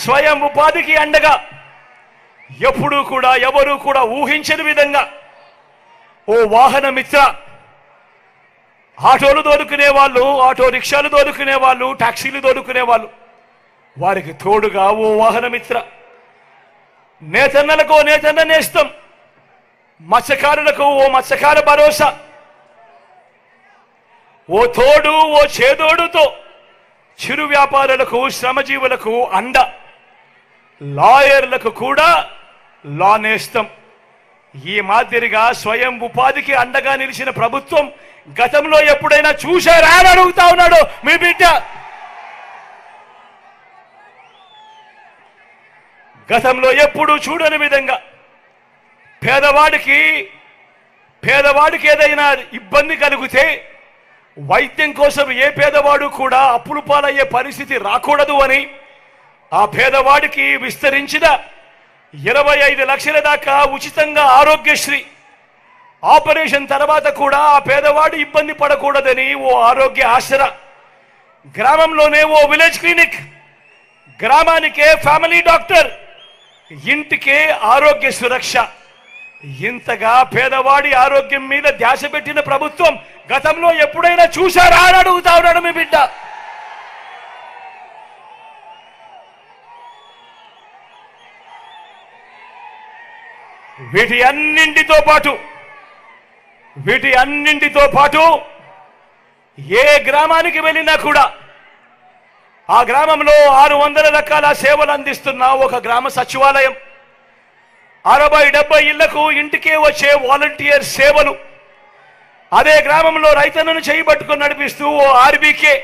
స్వయం ఉపాధికి అండగా ఎప్పుడూ కూడా ఎవరూ కూడా ఊహించని విధంగా ఓ వాహన మిత్ర, ఆటోలు దొరుకునే వాళ్ళు, ఆటో రిక్షాలు దొరుకునే వాళ్ళు, టాక్సీలు దొరుకునే వాళ్ళు, వారికి తోడుగా ఓ వాహన మిత్ర, నేతన్నలకు ఓ నేతన్న నేస్తం, మత్స్యకారులకు ఓ మత్స్యకార భరోసా, ఓ తోడు ఓ చేదోడుతో చిరు వ్యాపారులకు శ్రమజీవులకు అండ, లాయర్లకు కూడా లా నేస్తం. ఈ మాదిరిగా స్వయం ఉపాధికి అండగా నిలిచిన ప్రభుత్వం గతంలో ఎప్పుడైనా చూశారా అని అడుగుతా ఉన్నాడు మీ బిడ్డ. గతంలో ఎప్పుడూ చూడని విధంగా పేదవాడికి ఏదైనా ఇబ్బంది కలిగితే వైద్యం కోసం ఏ పేదవాడు కూడా అప్పులు పాలయ్యే పరిస్థితి రాకూడదు అని ఆ పేదవాడికి విస్తరించిన 25 లక్షల దాకా ఉచితంగా ఆరోగ్యశ్రీ, ఆపరేషన్ తర్వాత కూడా ఆ పేదవాడు ఇబ్బంది పడకూడదని ఓ ఆరోగ్య ఆసరా, గ్రామంలోనే ఓ విలేజ్ క్లినిక్, గ్రామానికే ఫ్యామిలీ డాక్టర్, ఇంటికే ఆరోగ్య సురక్ష. ఇంతగా పేదవాడి ఆరోగ్యం మీద ధ్యాస పెట్టిన ప్రభుత్వం గతంలో ఎప్పుడైనా చూశారా అని అడుగుతా ఉన్నాడు మీ బిడ్డ. వీటి అన్నింటితో పాటు ఏ గ్రామానికి వెళ్ళినా కూడా ఆ గ్రామంలో 600 రకాల సేవలు అందిస్తున్న ఒక గ్రామ సచివాలయం, 60-70 ఇళ్లకు ఇంటికే వచ్చే వాలంటీర్ సేవలు, అదే గ్రామంలో రైతన్నను చేయబట్టుకుని నడిపిస్తూ ఓ ఆర్బీకే,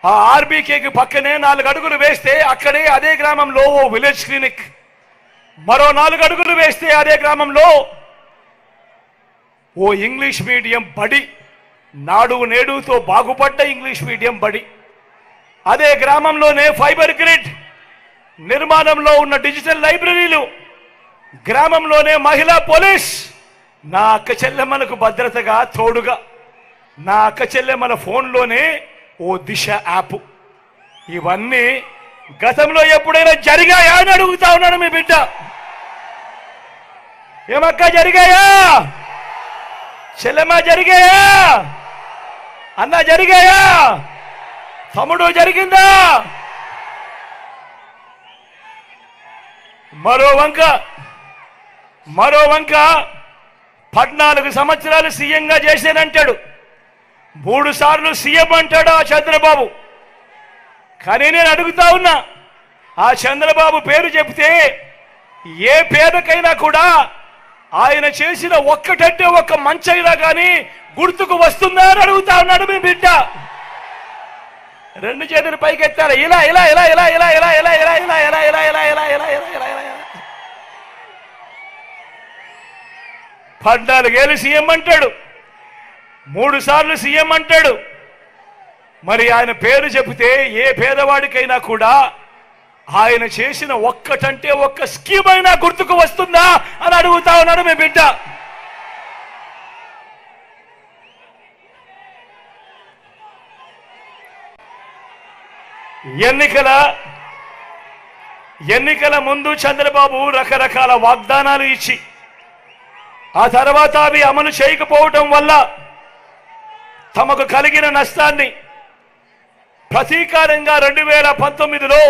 ఆ ఆర్బీకేకి పక్కనే 4 అడుగులు వేస్తే అక్కడే అదే గ్రామంలో ఓ విలేజ్ క్లినిక్, మరో 4 అడుగులు వేస్తే అదే గ్రామంలో ఓ ఇంగ్లీష్ మీడియం బడి, నాడు నేడుతో బాగుపడ్డ ఇంగ్లీష్ మీడియం బడి, అదే గ్రామంలోనే ఫైబర్ గ్రిడ్ నిర్మాణంలో ఉన్న డిజిటల్ లైబ్రరీలు, గ్రామంలోనే మహిళా పోలీస్, నా అక్క చెల్లెమ్మలకు భద్రతగా తోడుగా, నా అక్క చెల్లెమ్మల ఫోన్లోనే ఓ దిశ యాప్. ఇవన్నీ గతంలో ఎప్పుడైనా జరిగాయా అని అడుగుతా ఉన్నాను మీ బిడ్డ. ఏమక్క జరిగాయా? చెల్లెమ్మ జరిగాయా? అన్న జరిగాయా? తమ్ముడు జరిగిందా? మరో వంక 14 సంవత్సరాలు సీఎంగా చేశానంటాడు, 3 సార్లు సీఎం అంటాడు ఆ చంద్రబాబు. కానీ నేను అడుగుతా ఉన్నా, ఆ చంద్రబాబు పేరు చెప్తే ఏ పేదకైనా కూడా ఆయన చేసిన ఒక్కటంటే ఒక్క మంచైనా కానీ గుర్తుకు వస్తుందా అని అడుగుతా ఉన్నాడు మీ బిడ్డ. 2 చేతులు పైకెత్తారు, ఇలా ఇలా ఇలా ఇలా ఇలా ఇలా ఇలా ఇలా ఇలా ఇలా ఇలా ఇలా ఇలా ఇలా ఇలా ఇలా 14 ఏళ్ళు సీఎం అంటాడు, 3 సార్లు సీఎం అంటాడు. మరి ఆయన పేరు చెబితే ఏ పేదవాడికైనా కూడా ఆయన చేసిన ఒక్కటంటే ఒక్క స్కీమ్ అయినా గుర్తుకు వస్తుందా అని అడుగుతా ఉన్నాడు మీ బిడ్డ. ఎన్నికల ముందు చంద్రబాబు రకరకాల వాగ్దానాలు ఇచ్చి ఆ తర్వాత అవి అమలు చేయకపోవటం వల్ల తమకు కలిగిన నష్టాన్ని ప్రతీకారంగా 2019లో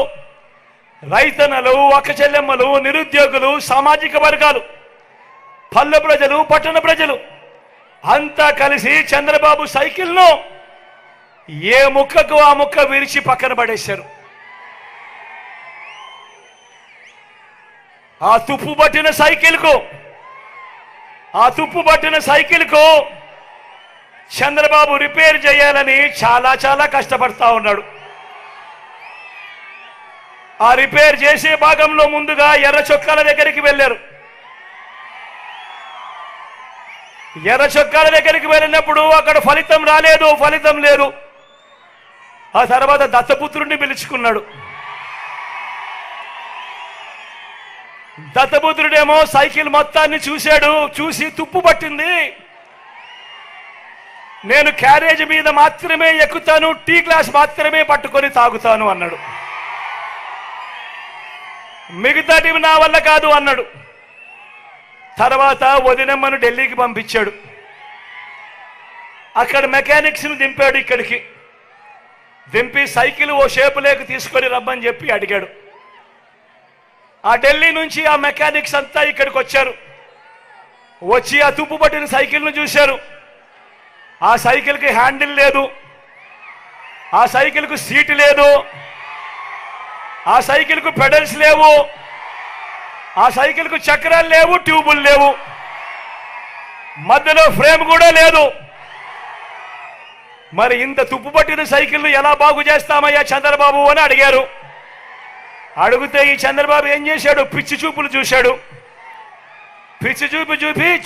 రైతన్నలు, అక్క చెల్లెమ్మలు, నిరుద్యోగులు, సామాజిక వర్గాలు, పల్లె ప్రజలు, పట్టణ ప్రజలు అంతా కలిసి చంద్రబాబు సైకిల్ను ఏ ముక్కకు ఆ ముక్క విరిచి పక్కన పడేశారు. ఆ తుప్పు పట్టిన సైకిల్కు చంద్రబాబు రిపేర్ చేయాలని చాలా చాలా కష్టపడతా ఉన్నాడు. ఆ రిపేర్ చేసే భాగంలో ముందుగా ఎర్ర చొక్కాల దగ్గరికి వెళ్ళారు. ఎర్ర చొక్కాల దగ్గరికి వెళ్ళినప్పుడు అక్కడ ఫలితం లేదు. ఆ తర్వాత దత్తపుత్రుడిని పిలుచుకున్నాడు. దత్తపుత్రుడేమో సైకిల్ మొత్తాన్ని చూసి తుప్పు పట్టింది, నేను క్యారేజ్ మీద మాత్రమే ఎక్కుతాను, టీ గ్లాస్ మాత్రమే పట్టుకొని తాగుతాను అన్నాడు. మిగతాటి నా వల్ల కాదు అన్నాడు. తర్వాత వదినమ్మను ఢిల్లీకి పంపించాడు. అక్కడ మెకానిక్స్ని దింపాడు. ఇక్కడికి దింపి సైకిల్ ఓ షేపు లేక తీసుకొని రమ్మని చెప్పి అడిగాడు. ఆ ఢిల్లీ నుంచి ఆ మెకానిక్స్ అంతా ఇక్కడికి వచ్చారు. వచ్చి ఆ తుప్పు పట్టిన సైకిల్ను చూశారు. ఆ సైకిల్కి హ్యాండిల్ లేదు, ఆ సైకిల్కు సీటు లేదు, ఆ సైకిల్కు పెడల్స్ లేవు, ఆ సైకిల్కు చక్రాలు లేవు, ట్యూబులు లేవు, మధ్యలో ఫ్రేమ్ కూడా లేదు. మరి ఇంత తుప్పు పట్టిన సైకిల్ను ఎలా బాగు చేస్తామయ్యా చంద్రబాబు అని అడిగారు. అడిగితే ఈ చంద్రబాబు ఏం చేశాడు? పిచ్చి చూపులు చూశాడు. పిచ్చి చూపు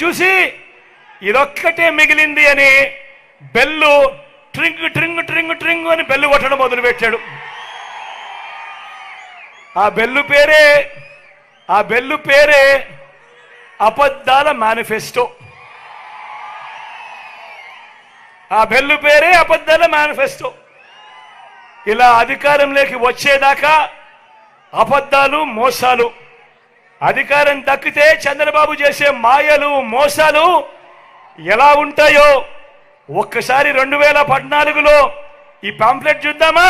చూసి ఇదొక్కటే మిగిలింది అని బెల్లు ట్రింగ్ ట్రింగ్ ట్రింగ్ ట్రింగ్ అని బెల్లు కొట్టడం మొదలుపెట్టాడు. ఆ బెల్లు పేరే అబద్ధాల మేనిఫెస్టో. ఆ బెల్లు పేరే అబద్ధాల మేనిఫెస్టో. ఇలా అధికారంలోకి వచ్చేదాకా అబద్ధాలు, మోసాలు. అధికారం దక్కితే చంద్రబాబు చేసే మాయలు, మోసాలు ఎలా ఉంటాయో ఒక్కసారి 2014లో ఈ పాంప్లెట్ చూద్దామా?